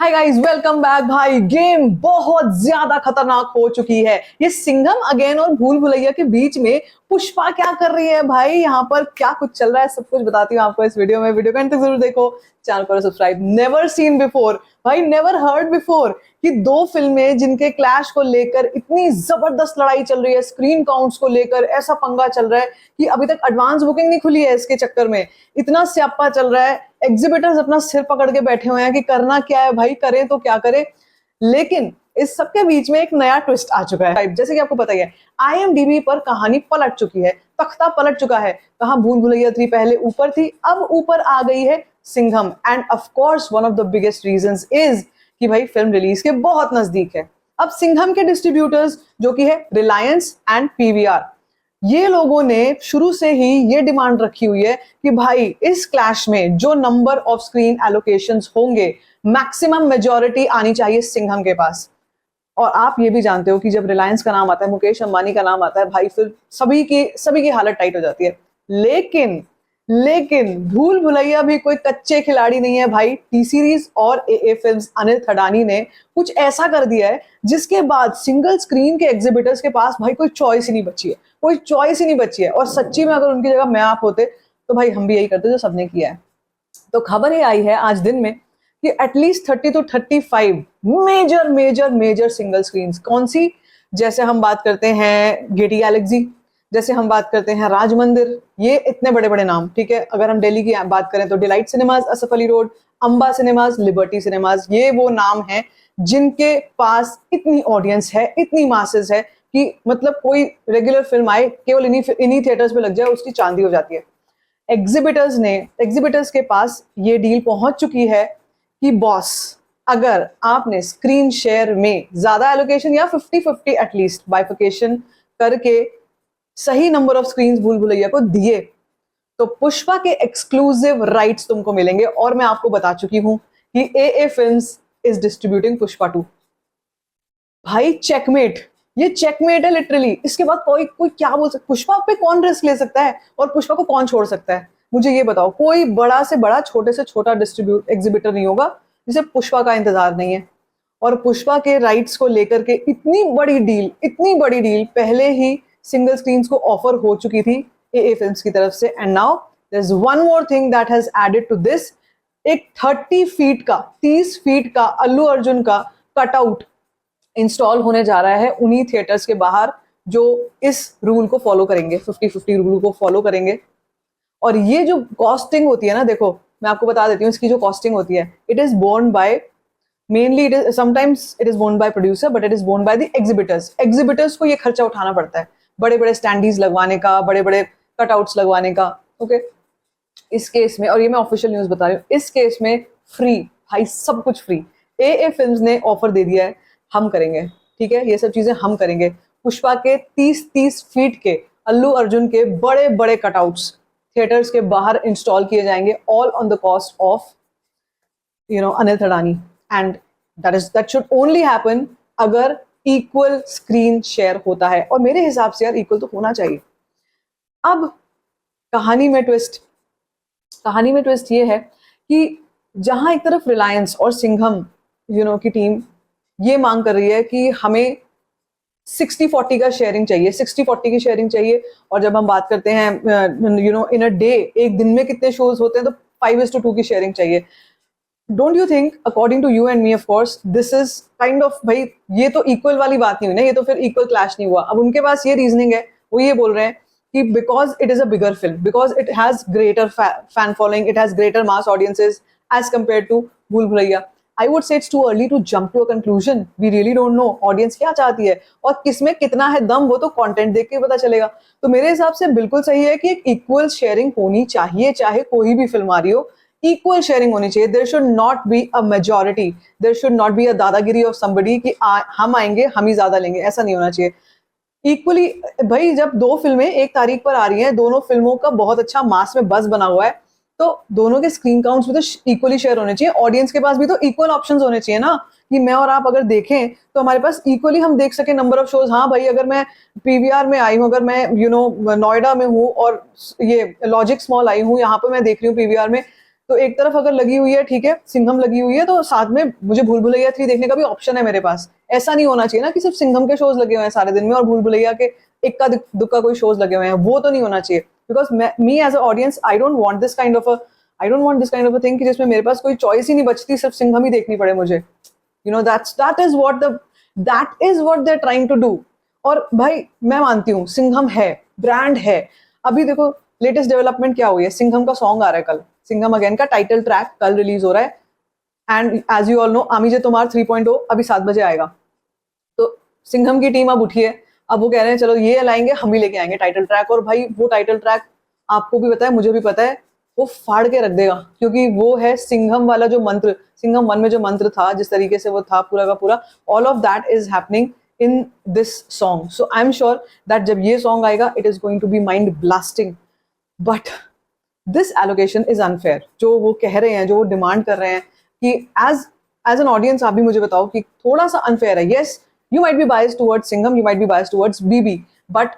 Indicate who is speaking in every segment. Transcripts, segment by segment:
Speaker 1: Hi guys, welcome back. भाई game बहुत ज्यादा खतरनाक हो चुकी है। ये सिंघम अगेन और भूल भुलैया के बीच में पुष्पा क्या कर रही है भाई, यहाँ पर क्या कुछ चल रहा है, सब कुछ बताती हूँ आपको इस वीडियो में। वीडियो को एंड तक जरूर देखो, चैनल को सब्सक्राइब। नेवर सीन बिफोर भाई, नेवर हर्ड बिफोर कि दो फिल्में जिनके क्लैश को लेकर इतनी जबरदस्त लड़ाई चल रही है, स्क्रीन काउंट्स को लेकर ऐसा पंगा चल रहा है कि अभी तक एडवांस बुकिंग नहीं खुली है। इसके चक्कर में इतना स्यापा चल रहा है, एग्जिबिटर्स अपना सिर पकड़ के बैठे हुए हैं कि करना क्या है भाई, करें तो क्या करें। लेकिन इस सबके बीच में एक नया ट्विस्ट आ चुका है। जैसे कि आपको पता ही है, IMDb पर कहानी पलट चुकी है, तख्ता पलट चुका है। कहां भूल भुलैया 3 पहले ऊपर थी, अब ऊपर आ गई है Singham. End of course one of the biggest reasons is कि भाई फिल्म रिलीज के बहुत नजदीक है। अब सिंघम के डिस्ट्रीब्यूटर्स जो कि है रिलायंस एंड PVR, ये लोगों ने शुरू से ही ये डिमांड रखी हुई है कि भाई इस क्लैश में जो नंबर ऑफ स्क्रीन एलोकेशंस होंगे, मैक्सिमम मेजॉरिटी आनी चाहिए सिंघम के पास। और आप ये भी जानते हो कि जब रिलायंस का नाम आता है, मुकेश अंबानी का नाम आता है भाई, फिर सभी की हालत टाइट हो जाती है। लेकिन भूल भुलैया भी कोई कच्चे खिलाड़ी नहीं है भाई। T सीरीज और AA फिल्म्स अनिल थडानी ने कुछ ऐसा कर दिया है जिसके बाद सिंगल स्क्रीन के एग्जिबिटर्स के पास भाई कोई चॉइस ही नहीं बची है। और सच्ची में अगर उनकी जगह मैं आप होते तो भाई हम भी यही करते जो सबने किया है। तो खबर ये आई है आज दिन में कि at least 30 to 35 major single screen. कौन सी? जैसे हम बात करते हैं गेटी गैलेक्सी, जैसे हम बात करते हैं राज मंदिर, ये इतने बड़े बड़े नाम, ठीक है। अगर हम दिल्ली की बात करें तो delight cinemas, Asaf Ali road, Amba cinemas, liberty cinemas, ये वो नाम हैं जिनके पास इतनी ऑडियंस है, इतनी मासेस है कि मतलब कोई रेगुलर फिल्म आए, केवल इन्हीं थिएटर्स पे लग जाए, उसकी चांदी हो जाती है। एग्जिबिटर्स के पास ये डील पहुंच चुकी है कि बॉस, अगर आपने स्क्रीन शेयर में ज्यादा एलोकेशन या 50-50 एटलीस्ट बाइफिकेशन करके सही नंबर ऑफ स्क्रीन्स भूल भुलैया को दिए तो पुष्पा के एक्सक्लूसिव राइट्स तुमको मिलेंगे। और मैं आपको बता चुकी हूं कि AA films is distributing Pushpa 2। भाई चेकमेट, ये चेकमेट है लिटरली। इसके बाद कोई क्या बोल सकता? पुष्पा पे कौन रिस्क ले सकता है और पुष्पा को कौन छोड़ सकता है? मुझे ये बताओ। कोई बड़ा से बड़ा, छोटे से छोटा एग्जिबिटर नहीं होगा जिसे पुष्पा का इंतजार नहीं है। और पुष्पा के राइट्स को लेकर के इतनी बड़ी डील पहले ही सिंगल स्क्रीन को ऑफर हो चुकी थी AA फिल्म्स की तरफ से। And now there is one more thing that has added to this. एक 30 फीट का अल्लू अर्जुन का कटआउट इंस्टॉल होने जा रहा है उन्हीं थिएटर्स के बाहर जो इस रूल को फॉलो करेंगे, 50-50 रूल को फॉलो करेंगे। और ये जो कॉस्टिंग होती है ना, देखो मैं आपको बता देती हूँ, इसकी जो कॉस्टिंग होती है, it is borne by sometimes it is borne by producer, but it is borne by the exhibitors को ये खर्चा उठाना पड़ता है, बड़े बड़े स्टैंडीज लगवाने का, बड़े बड़े कटआउट्स लगवाने का। ओके, इस केस में, और ये मैं ऑफिशियल न्यूज बता रही हूँ, इस केस में फ्री भाई, सब कुछ फ्री। AA फिल्म्स ने ऑफर दे दिया है, हम करेंगे, ठीक है, ये सब चीजें हम करेंगे। पुष्पा के 30 फीट के अल्लू अर्जुन के बड़े बड़े कटआउट्स थिएटर्स के बाहर इंस्टॉल किए जाएंगे, all on the cost of Anil Thadani. And that should only happen अगर इक्वल स्क्रीन शेयर होता है, और मेरे हिसाब से यार इक्वल तो होना चाहिए। अब कहानी में ट्विस्ट ये है कि जहां एक तरफ रिलायंस और सिंघम की टीम ये मांग कर रही है कि हमें 60-40 का शेयरिंग चाहिए, 60-40 की शेयरिंग चाहिए। और जब हम बात करते हैं इन अ डे, एक दिन में कितने शोज होते हैं, तो 5:2 की शेयरिंग चाहिए। Don't you think, according to you and me of course, this is kind of, भाई ये तो इक्वल वाली बात नहीं हुई ना, ये तो फिर इक्वल क्लैश नहीं हुआ। अब उनके पास ये रीजनिंग है, वो ये बोल रहे हैं कि because it is a bigger film, because it has greater fan following, it has greater mass audiences as compare to Bhool Bhulaiyaa. I would say it's too early to jump to a conclusion. We really don't know audience क्या चाहती है और किसमें कितना है दम, वो तो कंटेंट देख के पता चलेगा। तो मेरे हिसाब से बिल्कुल सही है कि एक इक्वल शेयरिंग होनी चाहिए, चाहे कोई भी फिल्म आ रही हो, इक्वल शेयरिंग होनी चाहिए। There should not be a majority, there should not be a दादागिरी ऑफ समबडी कि हम आएंगे हम ही ज्यादा लेंगे, ऐसा नहीं होना चाहिए। इक्वली भाई, जब दो फिल्में एक तारीख पर आ रही हैं, दोनों फिल्मों का बहुत अच्छा मास में बस बना हुआ है, तो दोनों के स्क्रीन काउंट्स भी तो इक्वली शेयर होने चाहिए। ऑडियंस के पास भी तो इक्वल ऑप्शंस होने चाहिए ना, कि मैं और आप अगर देखें तो हमारे पास इक्वली हम देख सके नंबर ऑफ शोज। हाँ भाई, अगर मैं PVR में आई हूँ, अगर मैं नोएडा में हूँ और ये लॉजिक स्मॉल आई हूँ, यहाँ पे मैं देख रही हूँ PVR में, तो एक तरफ अगर लगी हुई है, ठीक है, सिंघम लगी हुई है, तो साथ में मुझे भूल भुलैया 3 देखने का भी ऑप्शन है मेरे पास। ऐसा नहीं होना चाहिए ना कि सिर्फ सिंघम के शोज लगे हुए हैं सारे दिन में और भूल भुलैया के इक्का दुक्का कोई शोज लगे हुए हैं, वो तो नहीं होना चाहिए। Because me as a audience I don't want this kind of a thing कि जिसमें मेरे पास कोई चॉइस ही नहीं बचती, सिर्फ सिंघम ही देखनी पड़े मुझे। You know that is what they are trying to do. और भाई मैं मानती हूँ सिंघम है, ब्रांड है। अभी देखो लेटेस्ट डेवलपमेंट क्या हुई है, सिंघम का सॉन्ग आ रहा है कल, सिंघम अगेन का टाइटल ट्रैक कल रिलीज हो रहा है। And as you all know Ami Je तुम्हार 3.0 अभी 7 बजे आएगा। तो सिंघम की टीम अब उठी है, अब वो कह रहे हैं चलो ये लाएंगे, हम भी लेके आएंगे टाइटल ट्रैक। और भाई वो टाइटल ट्रैक आपको भी पता है, मुझे भी पता है, वो फाड़ के रख देगा, क्योंकि वो है सिंघम वाला जो मंत्र, सिंघम 1 में जो मंत्र था, जिस तरीके से वो था पूरा का पूरा, all of that is happening in this song. So I am sure that जब ये सॉन्ग आएगा it is going to be mind blasting. But this allocation is unfair, जो वो कह रहे हैं, जो वो डिमांड कर रहे हैं कि एज एज एन ऑडियंस आप भी मुझे बताओ कि थोड़ा सा अनफेयर है। Yes, you might be biased towards Singham, you might be biased towards BB, but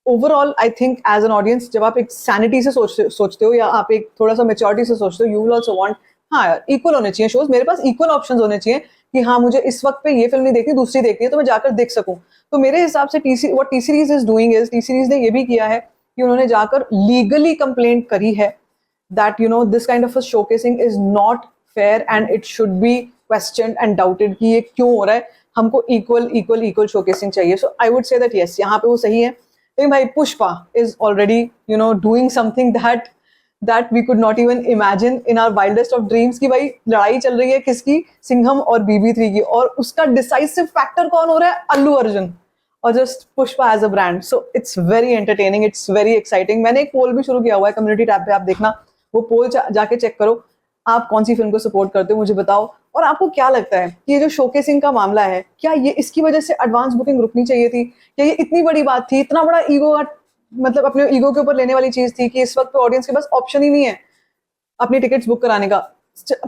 Speaker 1: overall I think as an audience जब आप एक सैनिटी से सोचते हो या आप एक थोड़ा सा मेच्योरिटी से सोचते हो, यू विल ऑल्सो वांट, हाँ यार इक्वल होने चाहिए शोज, मेरे पास इक्वल ऑप्शंस होने चाहिए कि हाँ मुझे इस वक्त पे ये फिल्म नहीं देखनी, दूसरी देखनी है, तो मैं जाकर देख सकूं। तो मेरे हिसाब से what T series is doing is, T series ने ये भी किया है कि उन्होंने जाकर लीगली कंप्लेंट करी है that you know this kind of a showcasing is not fair and it should be questioned and doubted कि ये क्यों हो रहा है, हमको equal showcasing चाहिए। So I would say that yes, यहाँ पे वो सही है। लेकिन भाई Pushpa is already you know doing something that we could not even imagine in our wildest of dreams कि भाई लड़ाई चल रही है किसकी, सिंघम और BB3 की, और उसका डिसाइसिव फैक्टर कौन हो रहा है, अल्लू अर्जुन, और just Pushpa as a brand. So it's very entertaining, it's very exciting. मैंने एक पोल भी शुरू किया हुआ है कम्युनिटी टैब पे, आप देखना वो पोल जाके चेक करो, आप कौन सी फिल्म को सपोर्ट करते हो मुझे बताओ। और आपको क्या लगता है कि ये जो शोकेसिंग का मामला है, क्या ये इसकी वजह से एडवांस बुकिंग रुकनी चाहिए थी, क्या ये इतनी बड़ी बात थी, इतना बड़ा ईगो, मतलब अपने ईगो के ऊपर लेने वाली चीज थी कि इस वक्त पे ऑडियंस के पास ऑप्शन ही नहीं है अपनी टिकट्स बुक कराने का।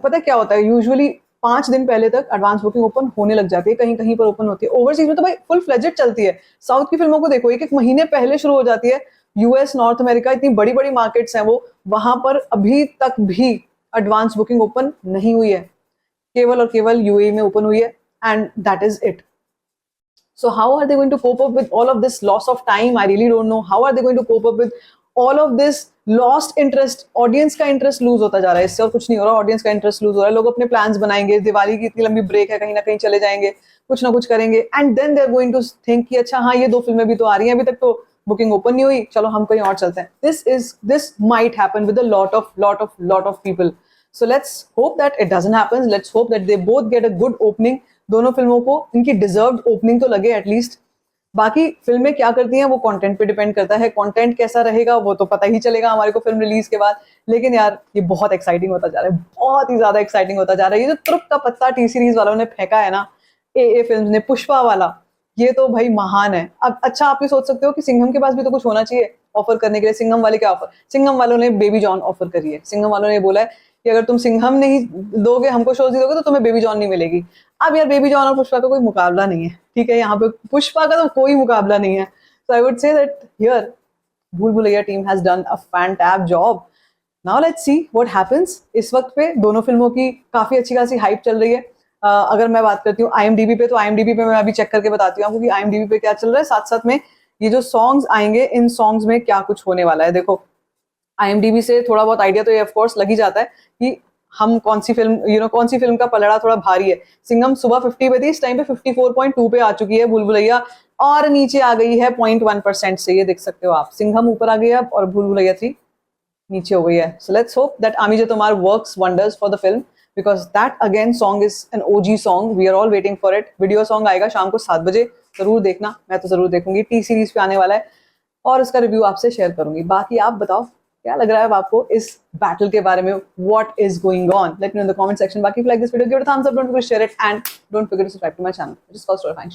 Speaker 1: पता है क्या होता है, यूजुअली 5 दिन पहले तक एडवांस बुकिंग ओपन होने लग जाती है, कहीं कहीं पर ओपन होती है, ओवरसीज में तो भाई फुल फ्लेजेड चलती है। साउथ की फिल्मों को देखो, एक महीने पहले शुरू हो जाती है। यूएस, नॉर्थ अमेरिका, इतनी बड़ी बड़ी मार्केट्स हैं वो, वहां पर अभी तक भी एडवांस बुकिंग ओपन नहीं हुई है, केवल और केवल यूएई में ओपन हुई है, and that is it. So how are they going to cope up with all of this loss of time? I really don't know. How are they going to cope up with all of this lost interest? Audience का interest lose होता जा रहा है, इससे और कुछ नहीं हो रहा, audience का interest lose हो रहा है। लोग अपने plans बनाएंगे, दिवाली की इतनी लंबी break है, कहीं ना कहीं चले जाएंगे, कुछ ना कुछ करेंगे, and then they're going to think कि अच्छा हाँ ये 2 फिल्में भी तो आ रही हैं, अभी तक तो बुकिंग ओपन नहीं हुई, चलो हम कहीं और चलते हैं। This might happen with a lot of people. So let's hope that it doesn't happen. Let's hope that they both get a good opening. दोनों फिल्मों को इनकी डिजर्व्ड ओपनिंग तो लगे एटलीस्ट। बाकी फिल्में क्या करती हैं वो कंटेंट पे डिपेंड करता है, कंटेंट कैसा रहेगा वो तो पता ही चलेगा हमारे को फिल्म रिलीज के बाद। लेकिन यार ये बहुत एक्साइटिंग होता जा रहा है, बहुत ही ज्यादा एक्साइटिंग होता जा रहा है। ये जो तुरुप का पत्ता टी सीरीज वालों ने फेंका है ना, ए फिल्म ने, पुष्पा वाला, ये तो भाई महान है। अब अच्छा आप ये सोच सकते हो कि सिंघम के पास भी तो कुछ होना चाहिए ऑफर करने के लिए। सिंघम वाले क्या ऑफर, सिंघम वालों ने बेबी जॉन ऑफर करी है। सिंघम वालों ने बोला है कि अगर तुम सिंघम नहीं दोगे, हमको शोज नहीं दोगे, तो तुम्हें बेबी जॉन नहीं मिलेगी। अब यार बेबी जॉन और पुष्पा का कोई मुकाबला नहीं है, ठीक है, यहाँ पे पुष्पा का तो कोई मुकाबला नहीं है। So I would say that here Bhool Bhulaiyaa team has done a fantab job. Now let's see what happens. इस वक्त पे दोनों फिल्मों की काफी अच्छी खासी हाइप चल रही है। अगर मैं बात करती हूँ IMDb पे, तो IMDb पे मैं अभी चेक करके बताती हूँ आपको कि IMDb पे क्या चल रहा है, साथ साथ में ये जो सॉन्ग्स आएंगे इन सॉन्ग्स में क्या कुछ होने वाला है। देखो IMDb से थोड़ा बहुत आइडिया तो ये ऑफ कोर्स लग ही जाता है कि हम कौन सी फिल्म कौन सी फिल्म का पलड़ा थोड़ा भारी है। सिंघम सुबह 50 पे थी, इस टाइम पे 54.2 पे आ चुकी है भूल भुलैया, और नीचे आ गई है 0.1% से, ये देख सकते हो आप। सिंघम ऊपर आ गई है और भूल भुलैया 3 नीचे हो गई है। So let's hope that Ami Je Tomar works wonders for the film, because that again song is an OG song, we are all waiting for it. Video song आएगा शाम को 7 बजे, जरूर देखना, मैं तो जरूर देखूंगी। टी सीरीज पे आने वाला है और उसका रिव्यू आपसे शेयर करूंगी। बाकी आप बताओ क्या लग रहा है आपको इस बैटल के बारे में, what is going on, let me know in the comment section. बाकी like this video, give it a thumbs up, don't forget to share it and don't forget to subscribe to my channel, which is called story fine.